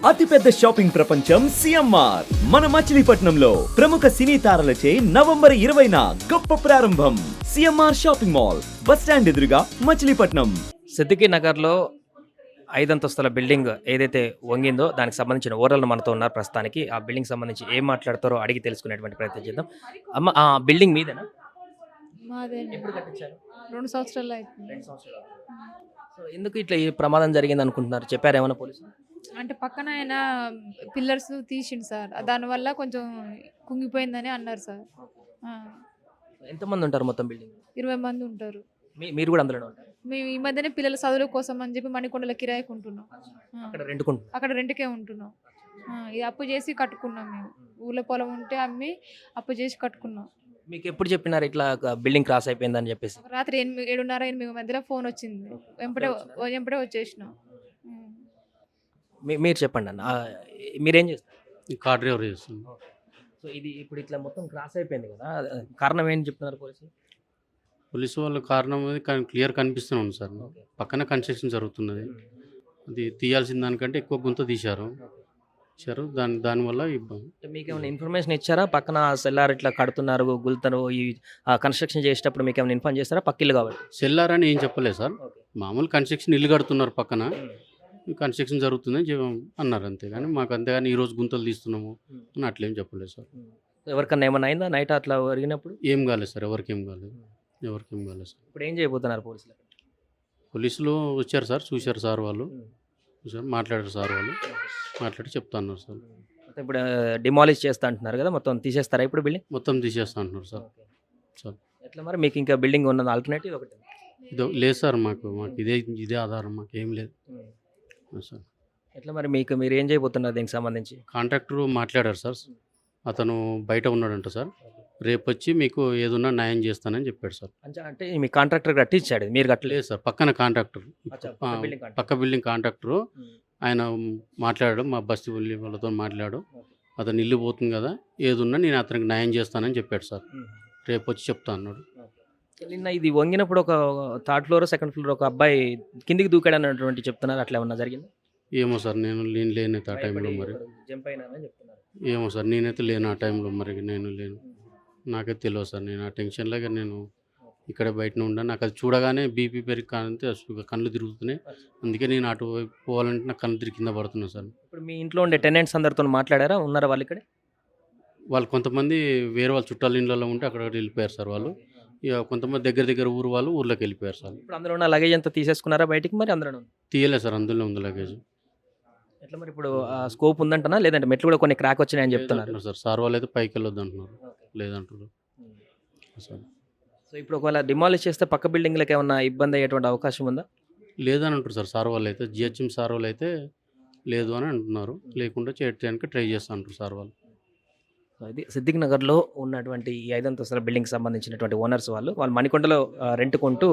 అతిపెద్ద షాపింగ్ ప్రపంచం సిఎంఆర్ మన మచిలీపట్నంలో ప్రముఖ సినీ తారలచే నవంబర్ 20న గొప్ప ప్రారంభం. CMR shopping mall bus stand ఎదురుగా మచిలీపట్నం. సిద్దికి నగర్లో 5 అంతస్తుల బిల్డింగ్ ఏదైతే వంగిందో దానికి సంబంధించిన ఓనర్లు మనతో ఉన్నారు ప్రస్తుతానికి. ఆ బిల్డింగ్ సంబంధించి ఏం మాట్లాడతారో అడిగి తెలుసుకునేటువంటి ప్రయత్నం చేద్దాం. అమ్మ, ఆ బిల్డింగ్ మీదేనా? మాదే ఎప్పుడు కట్టించారు? 2 సంవత్సరాలు అవుతుంది. 2 సంవత్సరాలు. సో ఎందుకు ఇట్లా ఈ ప్రమాదం జరిగింది అనుకుంటున్నారు? చెప్పారు ఏమైనా పోలీసులు? అంటే పక్కన ఆయన పిల్లర్స్ తీసిండు సార్, దానివల్ల కొంచెం కుంగిపోయిందని అన్నారు సార్. ఎంతమంది ఉంటారు మొత్తం బిల్డింగ్? 20 మంది ఉంటారు. మీరు కూడా అందులోనే ఉంటారు? మేము ఈ మధ్యనే పిల్లల చదువుల కోసం అని చెప్పి మణికొండల కిరాయికి ఉంటున్నాం. అక్కడ రెంట్కుంటున్నారు? అక్కడ రెంట్కే ఉంటున్నాం. ఇది అప్పు చేసి కట్టుకున్నాం. మేము ఊళ్ళో పొలం ఉంటే అమ్మి అప్పు చేసి కట్టుకున్నాం. మీకు ఎప్పుడు చెప్పినారు ఇట్లా బిల్డింగ్ క్రాస్ అయిపోయిందని చెప్పేసి? రాత్రి 7:30-8 మధ్యలో ఫోన్ వచ్చింది. వెంపడే వచ్చేసినాం. మీరు చెప్పండి అన్న, మీరేం చేస్తారు? కార్ డ్రైవర్ చేస్తుంది. సో ఇది ఇప్పుడు ఇట్లా మొత్తం క్రాస్ అయిపోయింది కదా, కారణం ఏంటి చెప్తున్నారు పోలీసులు? పోలీసు వాళ్ళ కారణం అది క్లియర్ కనిపిస్తూనే ఉంది సార్. పక్కన కన్స్ట్రక్షన్ జరుగుతున్నది, అది తీయాల్సిన దానికంటే ఎక్కువ గుంత తీశారు. దానివల్ల ఇబ్బంది. మీకు ఏమైనా ఇన్ఫర్మేషన్ ఇచ్చారా? పక్కన సెల్లార్ ఇట్లా కడుతున్నారు, గుల్తను ఈ కన్స్ట్రక్షన్ చేసేటప్పుడు మీకు ఏమైనా ఇన్ఫార్మ్ చేస్తారా? పక్కిల్లు కాబట్టి సెల్లార్ అని ఏం చెప్పలేదు సార్. మామూలు కన్స్ట్రక్షన్ ఇల్లు కడుతున్నారు, పక్కన కన్స్ట్రక్షన్ జరుగుతుందని అన్నారు అంతేగాని మాకు అంతేగాని ఈరోజు గుంతలు తీస్తున్నాము అని అట్లేం చెప్పలేదు సార్. ఎవరికన్నా ఏమైనా అయిందా నైట్ అట్లా జరిగినప్పుడు? ఏం కాలేదు సార్, ఎవరికేం కాలేదు సార్. ఇప్పుడు ఏం చేయబోతున్నారు పోలీసులు? పోలీసులు వచ్చారు సార్, చూశారు సార్ వాళ్ళు, చూశారు, మాట్లాడారు సార్ వాళ్ళు, మాట్లాడి చెప్తా అన్నారు సార్. ఇప్పుడు డిమాలిష్ చేస్తా అంటున్నారు కదా, మొత్తం తీసేస్తారా ఇప్పుడు బిల్డింగ్? మొత్తం తీసేస్తా అంటున్నారు సార్. సార్ ఎట్లా మరి మీకు ఇంకా బిల్డింగ్ ఉన్నది ఆల్టర్నేటివ్ ఒకటి? ఇది లేదు సార్, మాకు ఇదే ఆధారం, మాకు ఏం లేదు సార్. ఎట్లా మరి మీరు ఏం చేయబోతున్నారు దీనికి సంబంధించి? కాంట్రాక్టర్ మాట్లాడారు సార్, అతను బయట ఉన్నాడంట సార్, రేపు వచ్చి మీకు ఏదన్నా న్యాయం చేస్తానని చెప్పాడు సార్. అంటే మీ కాంట్రాక్టర్ కట్టించాడు, మీరు కట్టలేదు లేదు సార్, పక్కన కాంట్రాక్టర్, పక్క బిల్డింగ్ కాంట్రాక్టర్ ఆయన మాట్లాడాడు, మా బస్తీ వాళ్ళతో మాట్లాడు, అతను ఇల్లు పోతుంది కదా, ఏదున్నా నేను అతనికి న్యాయం చేస్తానని చెప్పాడు సార్, రేపు వచ్చి చెప్తా అన్నాడు. నిన్న ఇది వంగినప్పుడు ఒక 3rd ఫ్లోర్ 2nd ఫ్లోర్ ఒక అబ్బాయి కిందికి దూకాడు అన్నటువంటి చెప్తున్నారు, అట్లా ఏమన్నా జరిగింది? ఏమో సార్, నేను లేనైతే ఆ టైంలో, మరి జంప్ అయినారని చెప్తున్నారు. ఏమో సార్, నేనైతే లేను ఆ టైంలో, మరి నేను లేను, నాకైతే తెలియదు సార్. నేను ఆ టెన్షన్లాగా నేను ఇక్కడ బయటనే ఉన్నాను. నాకు అది చూడగానే బీపీ పెరిగి కానంతే కళ్ళు తిరుగుతున్నాయి, అందుకే నేను అటు పోవాలంటే నాకు కళ్ళు తిరిగి కింద పడుతున్నాను సార్. ఇప్పుడు మీ ఇంట్లో ఉండే టెనెంట్స్ అందరితో మాట్లాడారా? ఉన్నారా వాళ్ళు ఇక్కడ? వాళ్ళు కొంతమంది వేరే వాళ్ళ చుట్టాల ఇళ్ళలో ఉంటే అక్కడ వెళ్ళిపోయారు సార్ వాళ్ళు. ఇక కొంతమంది దగ్గర ఊరు వాళ్ళు ఊర్లోకి వెళ్ళిపోయారు సార్. ఇప్పుడు అందులో ఉన్న లగేజ్ అంతా తీసేసుకున్నారా బయటికి? మరి అందులో తీయలేదు సార్, అందులో ఉంది లగేజ్. ఎట్లా మరి ఇప్పుడు స్కోప్ ఉందంటనా, లేదంటే మెట్లు కూడా కొన్ని క్రాక్ వచ్చినాయని చెప్తున్నారు సార్. సార్ వాళ్ళు అయితే పైకి వెళ్ళొద్దు అంటున్నారు, లేదంటారు సార్. సో ఇప్పుడు ఒకవేళ డిమాలిష్ చేస్తే పక్క బిల్డింగ్లకు ఏమన్నా ఇబ్బంది అయ్యేటువంటి అవకాశం ఉందా? లేదని అంటారు సార్. సార్ వాళ్ళు అయితే జిహెచ్ఎం సార్ వాళ్ళు అయితే లేదు అని అంటున్నారు, లేకుండా చేయడానికి ట్రై చేస్తా అంటారు సార్ వాళ్ళు. ఇది సిద్దిక్ నగర్లో ఉన్నటువంటి ఈ 5 అంతస్తుల బిల్డింగ్ సంబంధించినటువంటి ఓనర్స్ వాళ్ళు మణికొండలో రెంట్ కొంటూ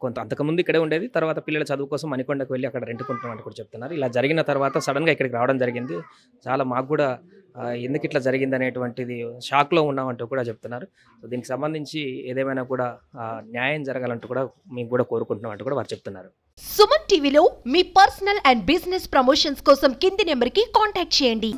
కొంత అంతకుముందు ఇక్కడే ఉండేది, తర్వాత పిల్లల చదువు కోసం మణికొండకు వెళ్ళి అక్కడ రెంట్ కొంటున్నామంటూ కూడా చెప్తున్నారు. ఇలా జరిగిన తర్వాత సడన్గా ఇక్కడికి రావడం జరిగింది. చాలా మాకు కూడా ఎందుకు ఇట్లా జరిగింది అనేటువంటిది షాక్లో ఉన్నామంటూ కూడా చెప్తున్నారు. సో దీనికి సంబంధించి ఏదేమైనా కూడా న్యాయం జరగాలంటూ కూడా మేము కూడా కోరుకుంటున్నాం అంటూ కూడా వారు చెప్తున్నారు. సుమన్ టీవీలో మీ పర్సనల్ అండ్ బిజినెస్ ప్రమోషన్స్ కోసం కింది నెంబర్కి కాంటాక్ట్ చేయండి.